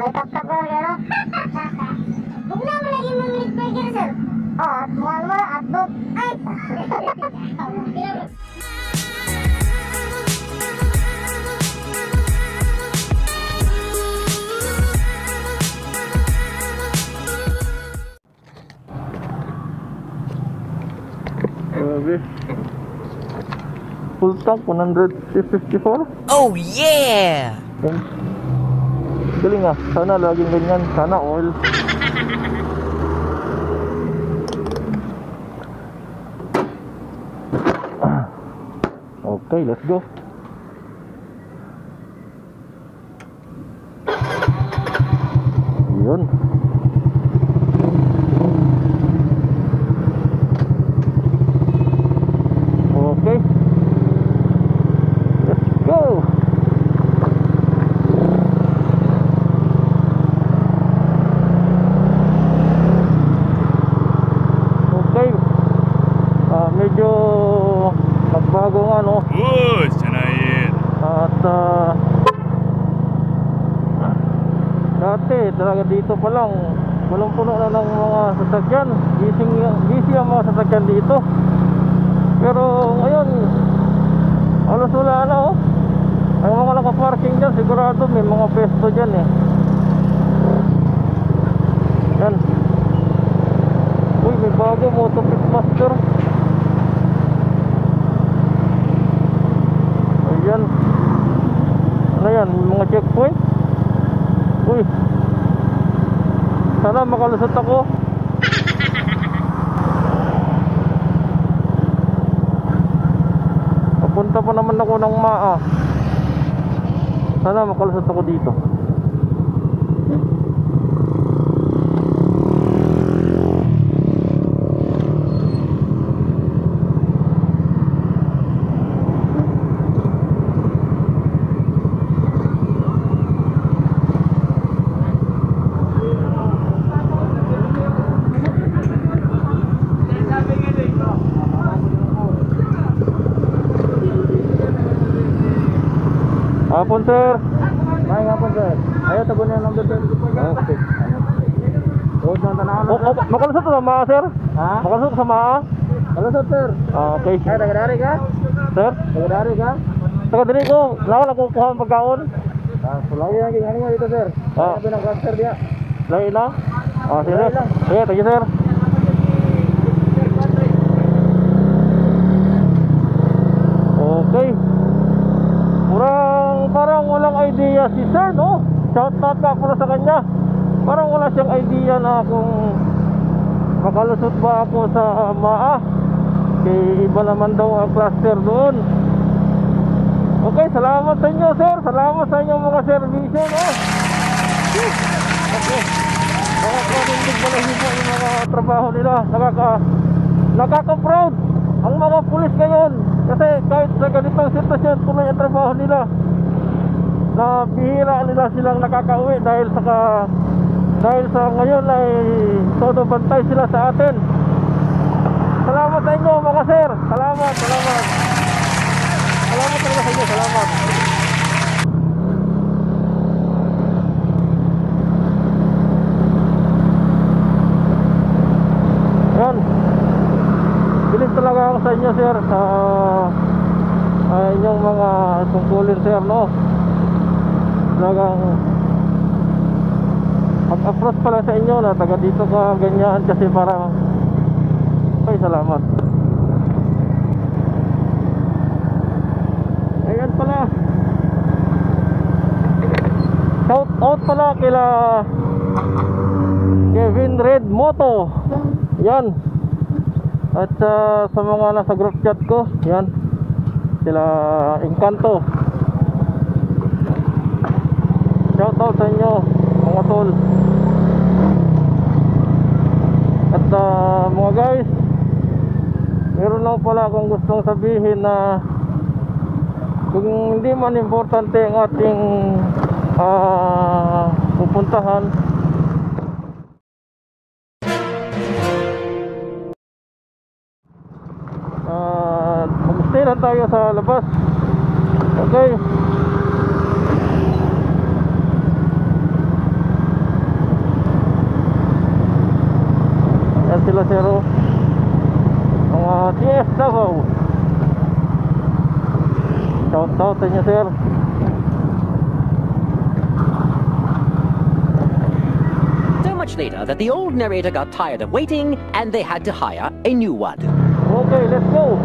tap-tap na ulit, ano? Huwag naman lagi mo meat burger, sir. At mahal mo, hotdog. Ay! Grabe. Full tank, 154. Oh yeah! Galing ah. Sana laging ganyan. Sana oil. Okay, let's go. Yun. Okay. Let's go. Okay. Medyo nagbago nga, no? At dati talaga dito pa lang punong-puno na ng mga sasakyan. Busy ang mga sasakyan dito. Pero ngayon halos wala na, oh. Ang mga nakaparking dyan, sigurado may mga pesto dyan eh. Yan. Uy, may bago, Moto Pitmaster. Ayan. Ano yan, mga checkpoint. Uy, sana makalusot ako. Papunta pa naman ako ng Maa. Sana makalusot ako dito. Hapon, sir. May hapon, sir. Ayaw, tago niya ng doon. Okay. Huwag nang tanaw na. Makalusot sa Maa, sir? Ha? Makalusot sa Maa? Kalusot, sir. Okay. Ay, taga-dari ka? Sir? Taga-dari ka? Taga diri ko. Wala ko kuha ng pagkaon. Sulay lang yung ano mo dito, sir. Sabi ng cluster dia. Lain na? Sige. Lain lang. Sige, thank you, sir. Okay. Parang walang idea si sir, no? Shout out na ako sa kanya. Parang wala siyang idea na kung makalusot ba ako sa Maa. Kaya iba naman daw ang cluster doon. Okay, salamat sa inyo, sir. Salamat sa inyong mga servisyo, no? Okay. Nakakanindig balahibo yung mga trabaho nila. Nakaka-proud ang mga pulis ngayon. Kasi kahit sa ganitong sitwasyon, tuloy ang trabaho nila. Na bihira nila silang nakakauwi dahil sa ngayon ay todo bantay sila sa atin. Salamat sa inyo, mga sir. Salamat. Salamat talaga sa inyo. Salamat. Yan. Bilis talaga ako sa inyo, sir, sa inyong mga tungkulin, sir, no? Talagang mag-approach pala sa inyo na taga dito ka ganyan kasi para ay salamat. Ayan pala, shout out pala kila Kevin Red Moto. Yan. At sa mga nasa group chat ko, yan, sila Encanto. Shout out sa inyo, mga tol. At mga guys, meron lang pala akong gustong sabihin na kung hindi man importante ang ating pupuntahan, mag-stay lang tayo sa labas. Okay. So, thank you, sir. So much later that the old narrator got tired of waiting and they had to hire a new one. Okay, let's go.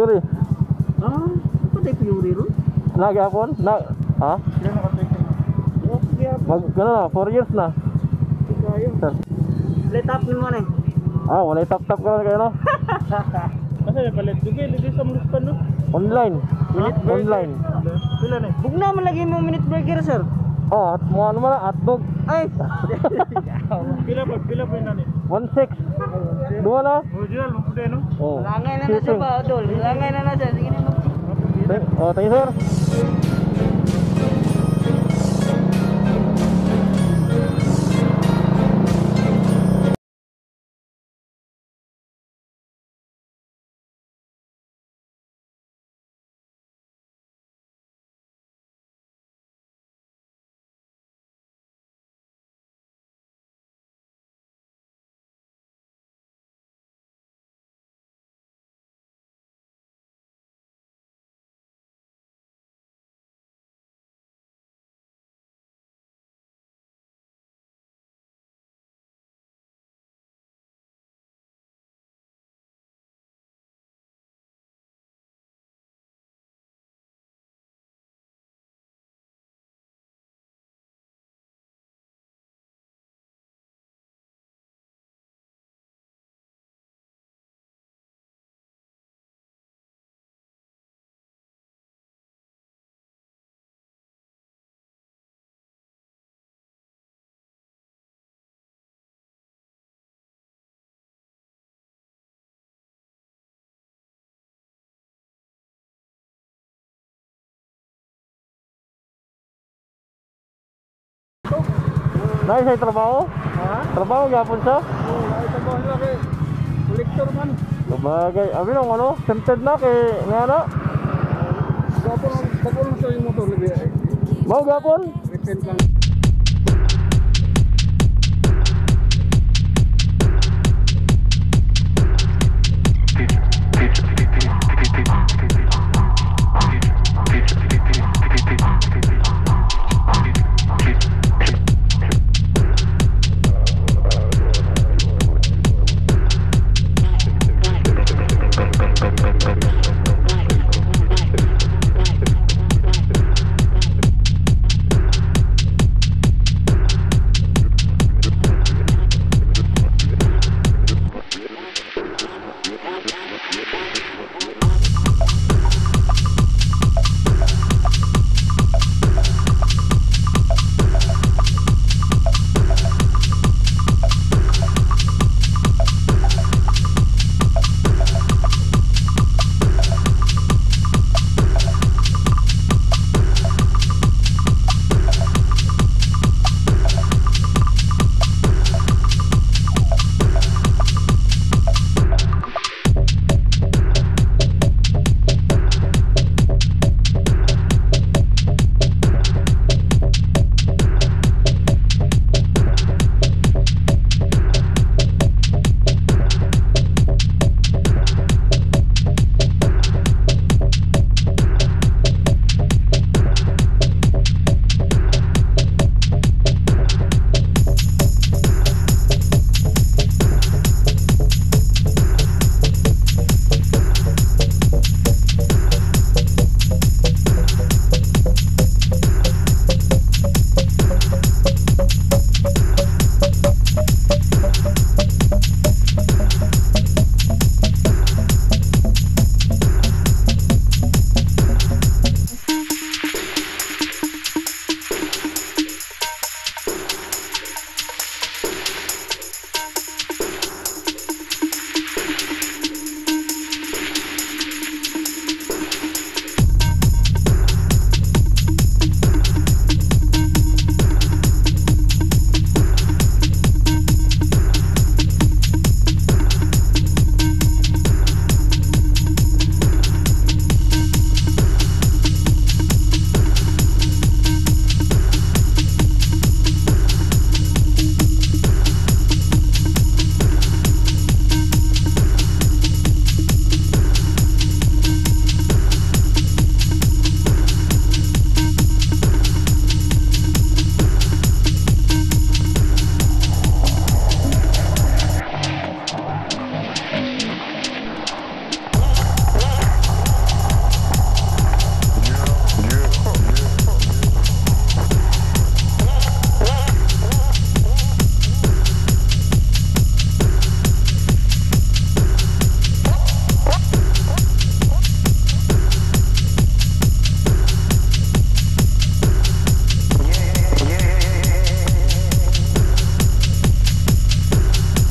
Yuri, Ah, apa tayo Fury ron? nagyapon? Na, ha? Sila nakatake na. Okay, Ano na, 4 years na. kayo. Sir. Let up mo na. Ah, wala tap-tap ka na kayo, no? Kasi may palit. Dugay, lagi sa mga pan no? Online. Online. Pila na. Bugna man lagi mo minute breaker sir. Oh, at mo ano man, hotdog. Ay. Pila pa yun nani. 1.6. Dua na? Original, mapude no? Oh. Langay na na siya ba, Dol? Langay na na siya. Sige na mo. Oh, thank you, sir. Nay sa trabaho? Ha? Trabaho gyapon siya? Oo, ay trabaho nila kay kolektor man. Sabagay, abi nang ano, tempted na kay nga na. Gapon sa yung motor libi. Mao gyapon? Repent lang.